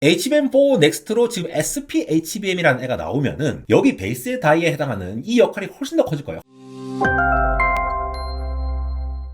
HBM4 넥스트로 지금 SP-HBM이라는 애가 나오면은 여기 베이스 다이에 해당하는 이 역할이 훨씬 더 커질 거예요.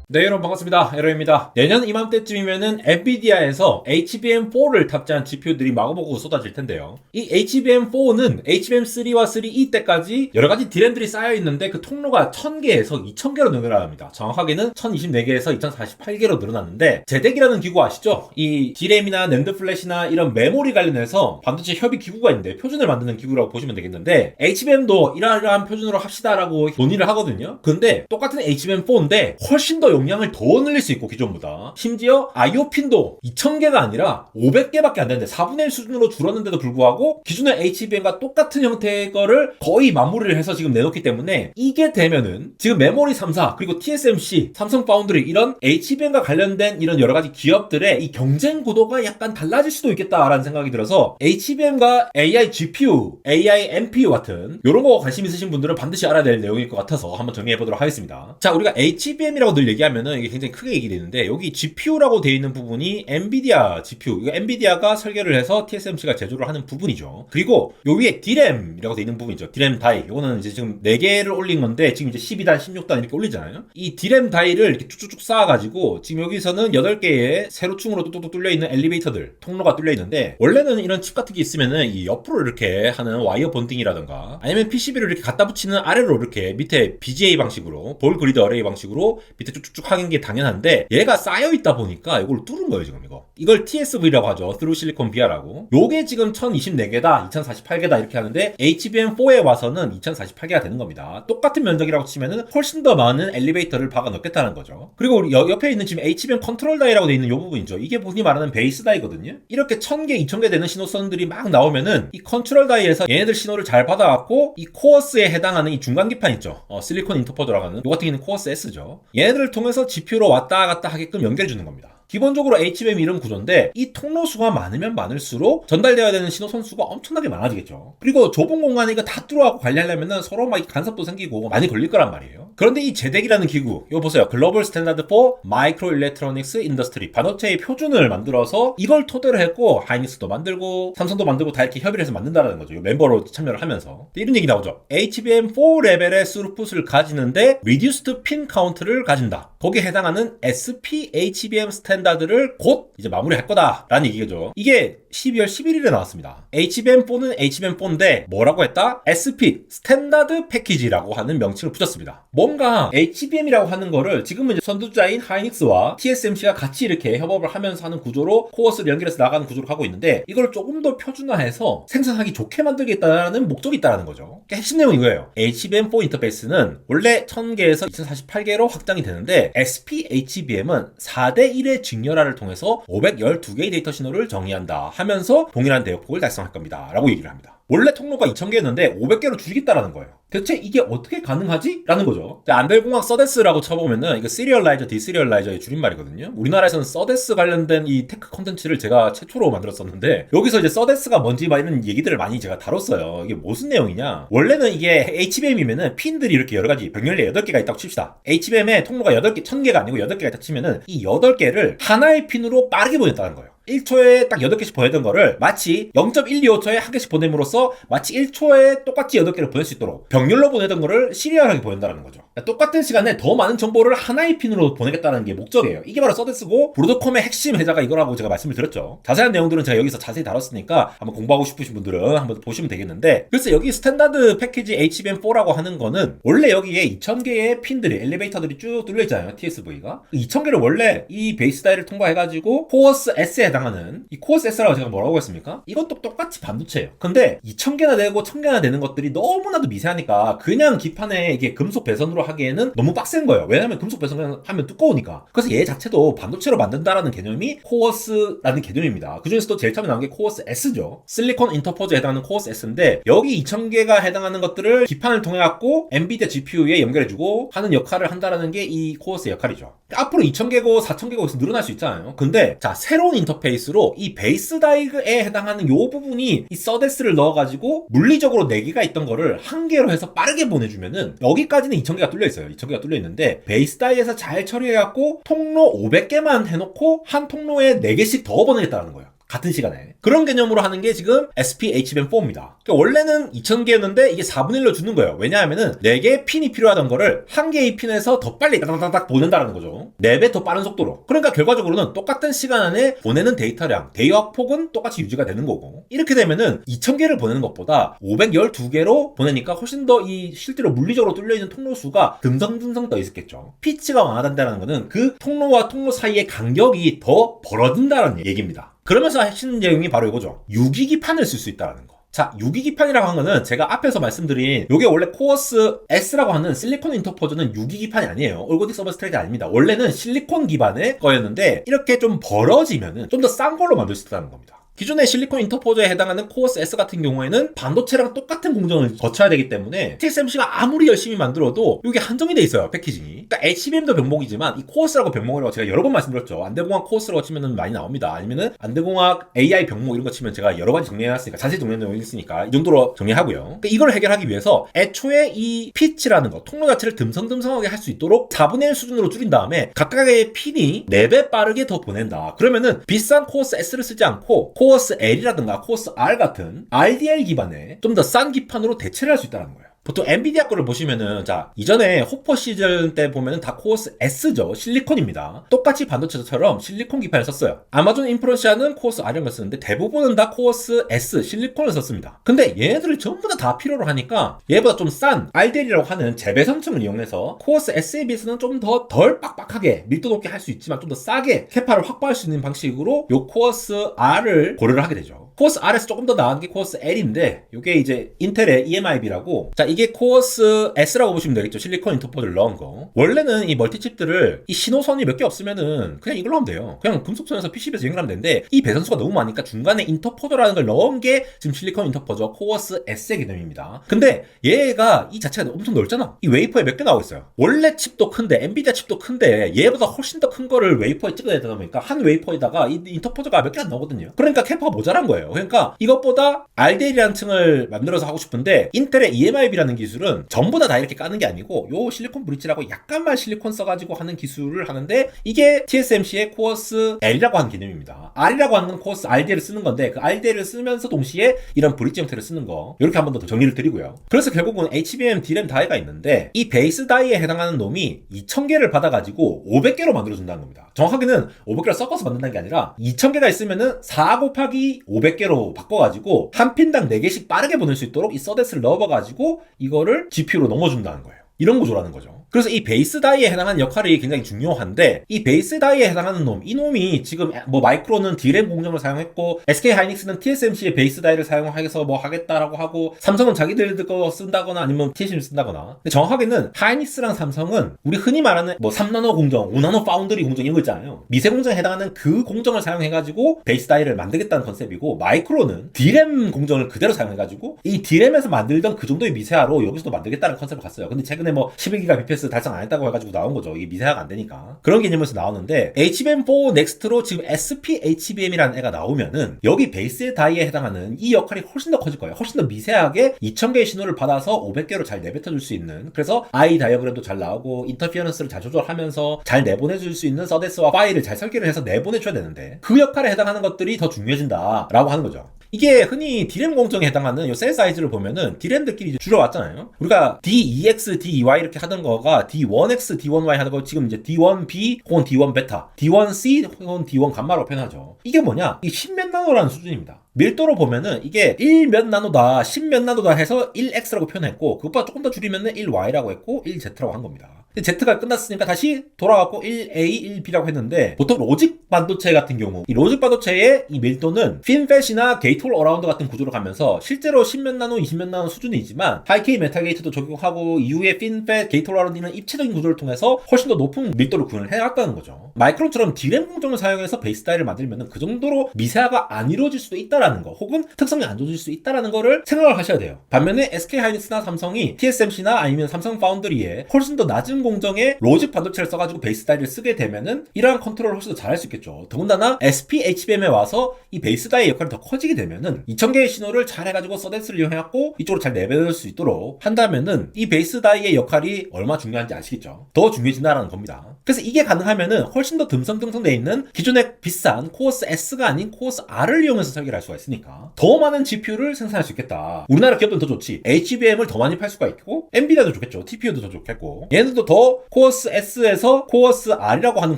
네, 여러분 반갑습니다. 에러입니다. 내년 이맘때쯤이면은 엔비디아에서 HBM4를 탑재한 GPU들이 마구마구 쏟아질 텐데요. 이 HBM4는 HBM3와 3E 때까지 여러가지 디램들이 쌓여있는데 그 통로가 1000개에서 2000개로 늘어납니다. 정확하게는 1024개에서 2048개로 늘어났는데 제덱이라는 기구 아시죠? 이 디램이나 낸드 플래시나 이런 메모리 관련해서 반도체 협의 기구가 있는데 표준을 만드는 기구라고 보시면 되겠는데 HBM도 이러한 표준으로 합시다라고 논의를 하거든요. 근데 똑같은 HBM4인데 훨씬 더 용량을 더 늘릴 수 있고 기존보다 심지어 IO 핀도 2000개가 아니라 500개밖에 안 되는데 4분의 1 수준으로 줄었는데도 불구하고 기존의 HBM과 똑같은 형태의 거를 거의 마무리를 해서 지금 내놓기 때문에 이게 되면은 지금 메모리 3사 그리고 TSMC, 삼성 파운드리 이런 HBM과 관련된 이런 여러가지 기업들의 이 경쟁 구도가 약간 달라질 수도 있겠다라는 생각이 들어서 HBM과 AI GPU, AI NPU 같은 이런 거 관심 있으신 분들은 반드시 알아야 될 내용일 것 같아서 한번 정리해보도록 하겠습니다. 자, 우리가 HBM이라고 늘 얘기하면은 이게 굉장히 크게 얘기되는데 여기 GPU라고 되어 있는 부분이 엔비디아 GPU, 이거 엔비디아가 설계를 해서 TSMC가 제조를 하는 부분이죠. 그리고 요 위에 DRAM이라고 되어 있는 부분이죠. DRAM 다이. 이거는 이제 지금 4개를 올린 건데 지금 이제 12단, 16단 이렇게 올리잖아요. 이 DRAM 다이를 이렇게 쭉쭉쭉 쌓아가지고 지금 여기서는 8개의 세로충으로 뚝뚝뚝 뚫려 있는 엘리베이터들, 통로가 뚫려 있는데 원래는 이런 칩 같은 게 있으면은 이 옆으로 이렇게 하는 와이어 본딩이라던가 아니면 PCB를 이렇게 갖다 붙이는 아래로 이렇게 밑에 BGA 방식으로 볼 그리드 어레이 방식으로 밑에 쭉쭉 하는 게 당연한데 얘가 쌓여있다 보니까 이걸 뚫은 거예요 지금 이걸 TSV라고 하죠. Through Silicon Via라고. 요게 지금 1024개다 2048개다 이렇게 하는데 HBM4에 와서는 2048개가 되는 겁니다. 똑같은 면적이라고 치면은 훨씬 더 많은 엘리베이터를 박아 넣겠다는 거죠. 그리고 우리 옆에 있는 지금 HBM 컨트롤 다이라고 되어 있는 요 부분이죠. 이게 본이 말하는 베이스 다이거든요. 이렇게 1000개 2000개 되는 신호선들이 막 나오면은 이 컨트롤 다이에서 얘네들 신호를 잘 받아갖고 이 코어스에 해당하는 이 중간기판 있죠. 실리콘 인터포더라고 하는 요 같은 경우는 코어스 S죠. 얘네들을 통해서 GPU로 왔다 갔다 하게끔 연결해 주는 겁니다. 기본적으로 HBM 이런 구조인데 이 통로 수가 많으면 많을수록 전달되어야 되는 신호선 수가 엄청나게 많아지겠죠. 그리고 좁은 공간에 이거 다 뚫어갖고 관리하려면 서로 막 간섭도 생기고 많이 걸릴 거란 말이에요. 그런데 이 제덱이라는 기구, 이거 보세요. 글로벌 스탠다드 for 마이크로일렉트로닉스 인더스트리, 반도체의 표준을 만들어서 이걸 토대로 했고 하이닉스도 만들고 삼성도 만들고 다 이렇게 협의를 해서 만든다는 거죠. 멤버로 참여를 하면서. 이런 얘기 나오죠. HBM4 레벨의 스루풋을 가지는데 reduced pin count를 가진다. 거기에 해당하는 SP-HBM 스탠다드를 곧 이제 마무리할 거다라는 얘기죠. 이게 12월 11일에 나왔습니다. HBM4는 HBM4인데 뭐라고 했다? SP, 스탠다드 패키지라고 하는 명칭을 붙였습니다. 뭔가 HBM이라고 하는 거를 지금은 이제 선두주자인 하이닉스와 TSMC가 같이 이렇게 협업을 하면서 하는 구조로 코어스를 연결해서 나가는 구조로 하고 있는데 이걸 조금 더 표준화해서 생산하기 좋게 만들겠다는 목적이 있다는 거죠. 그러니까 핵심 내용은 이거예요. HBM4 인터페이스는 원래 1000개에서 2048개로 확장이 되는데 SP-HBM은 4대1의 직렬화를 통해서 512개의 데이터 신호를 정의한다 하면서 동일한 대역폭을 달성할 겁니다 라고 얘기를 합니다. 원래 통로가 2000개였는데 500개로 줄이겠다라는 거예요. 대체 이게 어떻게 가능하지? 라는 거죠. 안델공학 서데스라고 쳐보면은 이거 시리얼라이저, 디시리얼라이저의 줄임말이거든요. 우리나라에서는 서데스 관련된 이 테크 컨텐츠를 제가 최초로 만들었었는데 여기서 이제 서데스가 뭔지 막 이런 얘기들을 많이 제가 다뤘어요. 이게 무슨 내용이냐? 원래는 이게 HBM이면은 핀들이 이렇게 여러 가지 병렬리 8개가 있다고 칩시다. HBM에 통로가 8개, 1000개가 아니고 8개가 있다 치면은 이 8개를 하나의 핀으로 빠르게 보냈다는 거예요. 1초에 딱 8개씩 보내던 거를 마치 0.125초에 한 개씩 보냄으로써 마치 1초에 똑같이 8개를 보낼 수 있도록 병렬로 보내던 거를 시리얼하게 보낸다는 거죠. 그러니까 똑같은 시간에 더 많은 정보를 하나의 핀으로 보내겠다는 게 목적이에요. 이게 바로 서데스고 브로드콤의 핵심 회자가 이거라고 제가 말씀을 드렸죠. 자세한 내용들은 제가 여기서 자세히 다뤘으니까 한번 공부하고 싶으신 분들은 한번 보시면 되겠는데 그래서 여기 스탠다드 패키지 HBM4라고 하는 거는 원래 여기에 2000개의 핀들이 엘리베이터들이 쭉 뚫려 있잖아요. TSV가 2000개를 원래 이 베이스 다이를 통과해가지고 코어스 S에 해당하는 이 코어스 S라고 제가 뭐라고 했습니까? 이것도 똑같이 반도체예요. 근데 2000개나 되고 1000개나 되는 것들이 너무나도 미세하니까 그냥 기판에 이게 금속 배선으로 하기에는 너무 빡센 거예요. 왜냐면 금속 배선 하면 두꺼우니까. 그래서 얘 자체도 반도체로 만든다라는 개념이 코어스라는 개념입니다. 그 중에서도 제일 처음에 나온 게 코어스 S죠. 실리콘 인터포즈에 해당하는 코어스 S인데 여기 2000개가 해당하는 것들을 기판을 통해 갖고 엔비디아 GPU에 연결해주고 하는 역할을 한다라는 게 이 코어스의 역할이죠. 앞으로 2000개고 4000개고 늘어날 수 있잖아요. 근데 자 새로운 인터페이스로 이 베이스 다이그에 해당하는 요 부분이 이 서데스를 넣어가지고 물리적으로 4개가 있던 거를 1개로 해서 빠르게 보내주면은 여기까지는 2000개가 뚫려 있어요. 2000개가 뚫려 있는데 베이스 다이에서 잘 처리해갖고 통로 500개만 해놓고 한 통로에 4개씩 더 보내겠다는 거예요. 같은 시간에. 그런 개념으로 하는 게 지금 SP HBM4입니다. 그러니까 원래는 2000개였는데 이게 4분의 1로 주는 거예요. 왜냐하면은 4개의 핀이 필요하던 거를 1개의 핀에서 더 빨리 따닥따닥 보낸다는 거죠. 4배 더 빠른 속도로. 그러니까 결과적으로는 똑같은 시간 안에 보내는 데이터량, 대역 폭은 똑같이 유지가 되는 거고. 이렇게 되면은 2000개를 보내는 것보다 512개로 보내니까 훨씬 더 이 실제로 물리적으로 뚫려있는 통로 수가 듬성듬성 더 있었겠죠. 피치가 완화된다는 거는 그 통로와 통로 사이의 간격이 더 벌어진다는 얘기입니다. 그러면서 하시는 내용이 바로 이거죠. 유기기판을 쓸 수 있다는 거. 자, 유기기판이라고 한 거는 제가 앞에서 말씀드린 요게 원래 코어스 S라고 하는 실리콘 인터포저는 유기기판이 아니에요. 올고딕 서브스트레이트 아닙니다. 원래는 실리콘 기반의 거였는데 이렇게 좀 벌어지면은 좀 더 싼 걸로 만들 수 있다는 겁니다. 기존의 실리콘 인터포저에 해당하는 코어스 S 같은 경우에는 반도체랑 똑같은 공정을 거쳐야 되기 때문에 TSMC가 아무리 열심히 만들어도 이게 한정이 돼 있어요, 패키징이. 그러니까 HBM도 병목이지만 이 코어스라고 병목이라고 제가 여러 번 말씀드렸죠. 안대공학 코어스라고 치면은 많이 나옵니다. 아니면은 안대공학 AI 병목 이런 거 치면 제가 여러 가지 정리해놨으니까 자세히 정리해놨으니까 이 정도로 정리하고요. 그러니까 이걸 해결하기 위해서 애초에 이 피치라는 거, 통로 자체를 듬성듬성하게 할 수 있도록 4분의 1 수준으로 줄인 다음에 각각의 핀이 4배 빠르게 더 보낸다. 그러면은 비싼 코어스 S를 쓰지 않고 코어스 L이라든가 코어스 R 같은 RDL 기반의 좀 더 싼 기판으로 대체를 할 수 있다는 거예요. 보통 엔비디아 거를 보시면은 자 이전에 호퍼 시절 때 보면은 다 코어스 S죠. 실리콘입니다. 똑같이 반도체처럼 실리콘 기판을 썼어요. 아마존 인프런시아는 코어스 R을 쓰는데 대부분은 다 코어스 S 실리콘을 썼습니다. 근데 얘네들을 전부 다 필요로 하니까 얘보다 좀 싼 RDL이라고 하는 재배선층을 이용해서 코어스 S에 비해서는 좀 더 덜 빡빡하게 밀도 높게 할 수 있지만 좀 더 싸게 캐파를 확보할 수 있는 방식으로 요 코어스 R을 고려를 하게 되죠. 코어스 R에서 조금 더 나은 게 코어스 L인데 이게 이제 인텔의 EMIB라고 자 이게 코어스 S라고 보시면 되겠죠. 실리콘 인터포저를 넣은 거. 원래는 이 멀티칩들을 이 신호선이 몇 개 없으면은 그냥 이걸로 하면 돼요. 그냥 금속선에서 PCB에서 연결하면 되는데 이 배선수가 너무 많으니까 중간에 인터포저라는 걸 넣은 게 지금 실리콘 인터포저 코어스 S의 개념입니다. 근데 얘가 이 자체가 엄청 넓잖아. 이 웨이퍼에 몇 개 나오고 있어요. 원래 칩도 큰데 엔비디아 칩도 큰데 얘보다 훨씬 더 큰 거를 웨이퍼에 찍어야 되다 보니까 한 웨이퍼에다가 이 인터포저가 몇 개 안 나오거든요. 그러니까 캐파가 모자란 거예요. 그러니까 이것보다 RDL이라는 층을 만들어서 하고 싶은데 인텔의 EMIB라는 기술은 전부 다 이렇게 까는 게 아니고 요 실리콘 브릿지라고 약간만 실리콘 써가지고 하는 기술을 하는데 이게 TSMC의 코어스 L이라고 하는 개념입니다. R이라고 하는 건 코어스 RDL을 쓰는 건데 그 RDL을 쓰면서 동시에 이런 브릿지 형태를 쓰는 거 이렇게 한 번 더 정리를 드리고요. 그래서 결국은 HBM DRAM 다이가 있는데 이 베이스 다이에 해당하는 놈이 2000개를 받아가지고 500개로 만들어준다는 겁니다. 정확하게는 500개를 섞어서 만든다는 게 아니라 2000개가 있으면은 4 곱하기 500개로 바꿔가지고 한 핀당 4개씩 빠르게 보낼 수 있도록 이 서데스를 넣어가지고 이거를 GPU로 넘어준다는 거예요. 이런 구조라는 거죠. 그래서 이 베이스 다이에 해당하는 역할이 굉장히 중요한데 이 베이스 다이에 해당하는 놈, 이 놈이 지금 뭐 마이크론은 D램 공정을 사용했고 SK 하이닉스는 TSMC의 베이스 다이를 사용해서 뭐 하겠다라고 하고 삼성은 자기들 거 쓴다거나 아니면 TSMC 쓴다거나. 근데 정확하게는 하이닉스랑 삼성은 우리 흔히 말하는 뭐 3나노 공정, 5나노 파운드리 공정 이런 거 있잖아요. 미세 공정에 해당하는 그 공정을 사용해가지고 베이스 다이를 만들겠다는 컨셉이고 마이크론은 D램 공정을 그대로 사용해가지고 이 D램에서 만들던 그 정도의 미세화로 여기서도 만들겠다는 컨셉을 갔어요. 근데 최근에 뭐 11기가 BPS 달성 안 했다고 해가지고 나온 거죠. 이게 미세화가 안 되니까. 그런 개념에서 나오는데 HBM4 넥스트로 지금 SP HBM이라는 애가 나오면은 여기 베이스 다이에 해당하는 이 역할이 훨씬 더 커질 거예요. 훨씬 더 미세하게 2000개의 신호를 받아서 500개로 잘 내뱉어줄 수 있는 그래서 I 다이어그램도 잘 나오고 인터피어런스를 잘 조절하면서 잘 내보내줄 수 있는 서데스와 파일을 잘 설계를 해서 내보내줘야 되는데 그 역할에 해당하는 것들이 더 중요해진다라고 하는 거죠. 이게 흔히 D램 공정에 해당하는 이 셀 사이즈를 보면은 D램들끼리 이제 줄여왔잖아요. 우리가 D2X, D2Y 이렇게 하던 거가 D1X, D1Y 하던 거 지금 이제 D1B 혹은 D1 베타, D1C 혹은 D1 감마라고 표현하죠. 이게 뭐냐? 이 10몇 나노라는 수준입니다. 밀도로 보면은 이게 1몇 나노다, 10몇 나노다 해서 1X라고 표현했고 그것보다 조금 더 줄이면은 1Y라고 했고 1Z라고 한 겁니다. Z가 끝났으니까 다시 돌아왔고 1A, 1B라고 했는데 보통 로직 반도체 같은 경우 이 로직 반도체의 이 밀도는 핀팻이나 게이트 올 어라운드 같은 구조로 가면서 실제로 10몇 나노, 20몇 나노 수준이지만 하이케이 메탈 게이트도 적용하고 이후에 핀팻, 게이트 올 어라운드는 입체적인 구조를 통해서 훨씬 더 높은 밀도를 구현을 해왔다는 거죠. 마이크론처럼 D램 공정을 사용해서 베이스 다이를 만들면은 그 정도로 미세화가 안 이루어질 수도 있다라는 거 혹은 특성이 안 좋아질 수 있다라는 거를 생각을 하셔야 돼요. 반면에 SK 하이닉스나 삼성이 TSMC나 아니면 삼성 파운드리에 훨씬 더 낮은 공정에 로직 반도체를 써가지고 베이스 다이를 쓰게 되면은 이러한 컨트롤을 훨씬 더 잘할 수 있겠죠. 더군다나 SP HBM에 와서 이 베이스 다이의 역할이 더 커지게 되면은 2000개의 신호를 잘 해가지고 서데스를 이용해갖고 이쪽으로 잘 내보낼 수 있도록 한다면은 이 베이스 다이의 역할이 얼마나 중요한지 아시겠죠? 더 중요해진다는 겁니다. 그래서 이게 가능하면은 훨씬 더 듬성듬성돼 있는 기존의 비싼 코어스 S가 아닌 코어스 R을 이용해서 설계를 할 수가 있으니까 더 많은 GPU를 생산할 수 있겠다. 우리나라 기업들은 더 좋지. HBM을 더 많이 팔 수가 있고 엔비디아도 좋겠죠. TPU도 더 좋겠고 얘네들도 더 코어스 S에서 코어스 R이라고 하는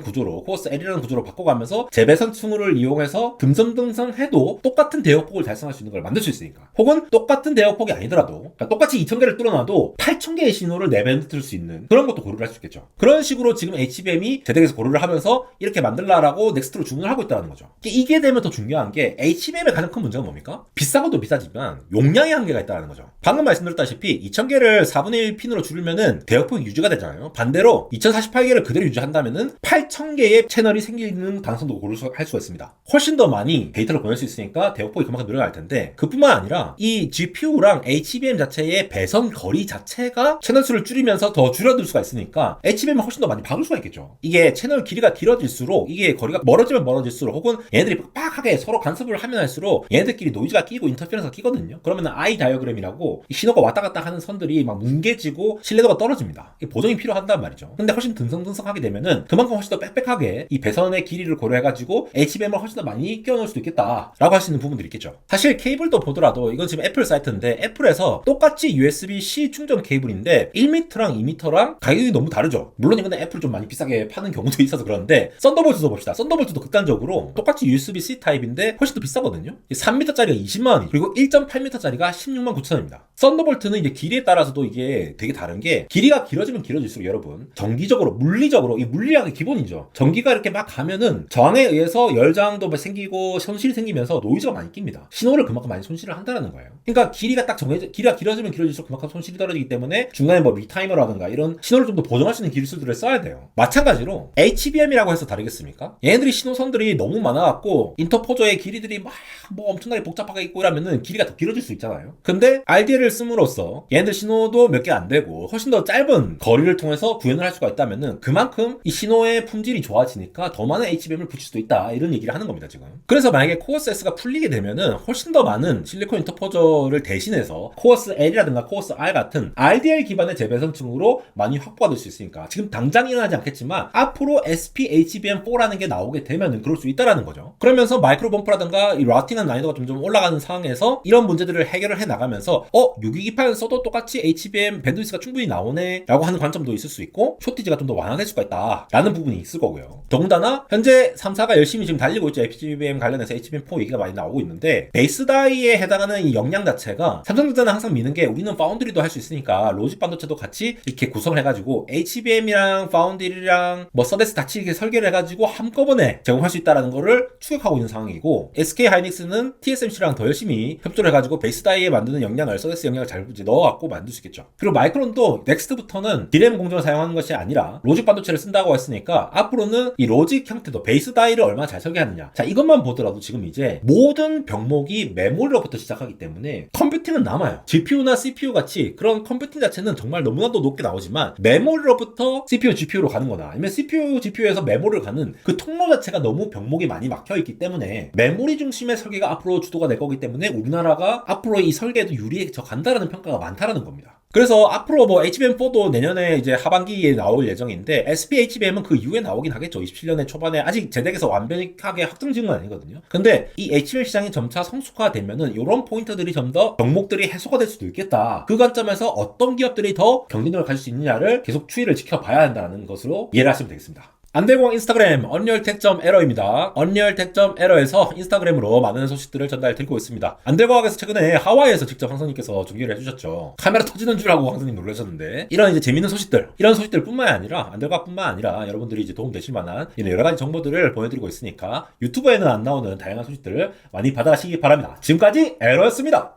구조로 코어스 L이라는 구조로 바꿔가면서 재배선 층을 이용해서 듬성듬성 해도 똑같은 대역폭을 달성할 수 있는 걸 만들 수 있으니까. 혹은 똑같은 대역폭이 아니더라도 그러니까 똑같이 2000개를 뚫어놔도 8000개의 신호를 내뱉을 수 있는 그런 것도 고려를 할 수 있겠죠. 그런 식으로 지금 HBM이 제덱에서 고려를 하면서 이렇게 만들라라고 넥스트로 주문을 하고 있다는 거죠. 이게 되면 더 중요한 게 HBM의 가장 큰 문제가 뭡니까? 비싸고도 비싸지만 용량의 한계가 있다는 거죠. 방금 말씀드렸다시피 2000개를 4분의 1 핀으로 줄이면은 대역폭이 유지가 되잖아요. 반대로 2048개를 그대로 유지한다면은 8000개의 채널이 생기는 가능성도 고려할 수가 있습니다. 훨씬 더 많이 데이터를 보낼 수 있으니까 대역폭이 그만큼 늘어날 텐데 그뿐만 아니라 이 GPU랑 HBM 자체의 배선 거리 자체가 채널 수를 줄이면서 더 줄어들 수가 있으니까 HBM을 훨씬 더 많이 박을 수가 있겠죠. 이게 채널 길이가 길어질수록 이게 거리가 멀어지면 멀어질수록 혹은 얘네들이 빡빡하게 서로 간섭을 하면 할수록 얘네들끼리 노이즈가 끼고 인터페런스가 끼거든요. 그러면 I 다이어그램이라고 신호가 왔다 갔다 하는 선들이 막 뭉개지고 신뢰도가 떨어집니다. 보정이 필요한단 말이죠. 근데 훨씬 듬성듬성하게 되면은 그만큼 훨씬 더 빽빽하게 이 배선의 길이를 고려해가지고 HBM을 훨씬 더 많이 끼워넣을 수도 있겠다라고 할 수 있는 부분들이 있겠죠. 사실 케이블도 보더라도 이건 지금 애플 사이트인데 애플에서 똑같이 USB-C 충전 케이블인데 1m랑 2m랑 가격이 너무 다르죠. 물론 이건 애플 좀 많이 비싸게 파는 경우도 있어서 그런데 썬더볼트도 봅시다. 썬더볼트도 극단적으로 똑같이 USB-C 타입인데 훨씬 더 비싸거든요. 3m짜리가 20만원이 그리고 1.8m짜리가 16만 9천원입니다. 썬더볼트는 이제 길이에 따라서도 이게 되게 다른 게 길이가 길어지면 길어질수록 여러분 전기적으로 물리적으로 이 물리학의 기본이죠. 전기가 이렇게 막 가면은 저항에 의해서 열저항도 생기고 손실이 생기면서 노이즈가 많이 낍니다. 신호를 그만큼 많이 손실을 한다는 거예요. 그러니까 길이가 딱 정해져 길이가 길어지면 길어질수록 그만큼 손실이 떨어지기 때문에 중간에 뭐 리타이머라든가 이런 신호를 좀 더 보정할 수 있는 기술들을 써야 돼요. 마찬가지로 HBM이라고 해서 다르겠습니까? 얘네들이 신호선들이 너무 많아갖고 인터포저의 길이들이 막 뭐 엄청나게 복잡하게 있고 이러면은 길이가 더 길어질 수 있잖아요. 근데 RDL을 씀으로써 얘네들 신호도 몇 개 안 되고 훨씬 더 짧은 거리를 통해서 구현을 할 수가 있다면은 그만큼 이 신호의 품질이 좋아지니까 더 많은 HBM을 붙일 수도 있다 이런 얘기를 하는 겁니다 지금. 그래서 만약에 코어스 S가 풀리게 되면은 훨씬 더 많은 실리콘 인터포저를 대신해서 코어스 L이라든가 코어스 R 같은 RDL 기반의 재배선층으로 많이 확보가 될 수 있으니까 지금 당장 일어나지 않겠지만 앞으로 SP-HBM4라는 게 나오게 되면은 그럴 수 있다라는 거죠. 그러면서 마이크로 범프라든가 이 라우팅한 난이도가 점점 올라가는 상황에서 이런 문제들을 해결을 해 나가면서 6228 써도 똑같이 HBM 밴드위스가 충분히 나오네 라고 하는 관점도 있을 수 있고 쇼티지가 좀 더 완화될 수가 있다 라는 부분이 있을 거고요. 더군다나 현재 3사가 열심히 지금 달리고 있죠. HBM 관련해서 HBM4 얘기가 많이 나오고 있는데 베이스 다이에 해당하는 이 역량 자체가 삼성전자는 항상 미는 게 우리는 파운드리도 할 수 있으니까 로직 반도체도 같이 이렇게 구성을 해가지고 HBM이랑 파운드리랑 뭐 서데스 같이 이렇게 설계를 해가지고 한꺼번에 제공할 수 있다라는 거를 추격하고 있는 상황이고 SK 하이닉스는 TSMC랑 더 열심히 협조를 해가지고 베이스 다이에 만드는 역량을 서데스 역량을 잘 넣어갖고 만들 수 있겠죠. 그리고 마이크론도 넥스트부터는 디램 공정을 사용하는 것이 아니라 로직 반도체를 쓴다고 했으니까 앞으로는 이 로직 형태도 베이스 다이를 얼마나 잘 설계하느냐. 자, 이것만 보더라도 지금 이제 모든 병목이 메모리로부터 시작하기 때문에 컴퓨팅은 남아요. GPU나 CPU 같이 그런 컴퓨팅 자체는 정말 너무나도 높게 나오지만 메모리로부터 CPU, GPU로 가는 거나 아니면 CPU, GPU에서 메모리를 가는 그 통로 자체가 너무 병목이 많이 막혀있기 때문에 메모리 중심의 설계가 앞으로 주도가 될 거기 때문에 우리나라가 앞으로 이 설계에도 유리해져 간다라는 평가가 많다라는 겁니다. 그래서 앞으로 뭐 HBM4도 내년에 이제 하반기에 나올 예정인데 SP-HBM은 그 이후에 나오긴 하겠죠. 27년의 초반에 아직 제덱에서 완벽하게 확정지은 건 아니거든요. 근데 이 HBM 시장이 점차 성숙화되면은 이런 포인트들이 좀 더 병목들이 해소가 될 수도 있겠다. 그 관점에서 어떤 기업들이 더 경쟁력을 가질 수 있느냐를 계속 추이를 지켜봐야 한다는 것으로 이해를 하시면 되겠습니다. 안대공학 인스타그램 언리얼텍.에러입니다. 언리얼텍.에러에서 인스타그램으로 많은 소식들을 전달드리고 있습니다. 안대공학에서 최근에 하와이에서 직접 황선님께서 중계를 해주셨죠. 카메라 터지는 줄 알고 황선님 놀라셨는데 이런 이제 재밌는 소식들, 이런 소식들 뿐만이 아니라 안대공학뿐만 아니라 여러분들이 이제 도움 되실 만한 이런 여러 가지 정보들을 보여드리고 있으니까 유튜브에는 안 나오는 다양한 소식들을 많이 받아가시기 바랍니다. 지금까지 에러였습니다.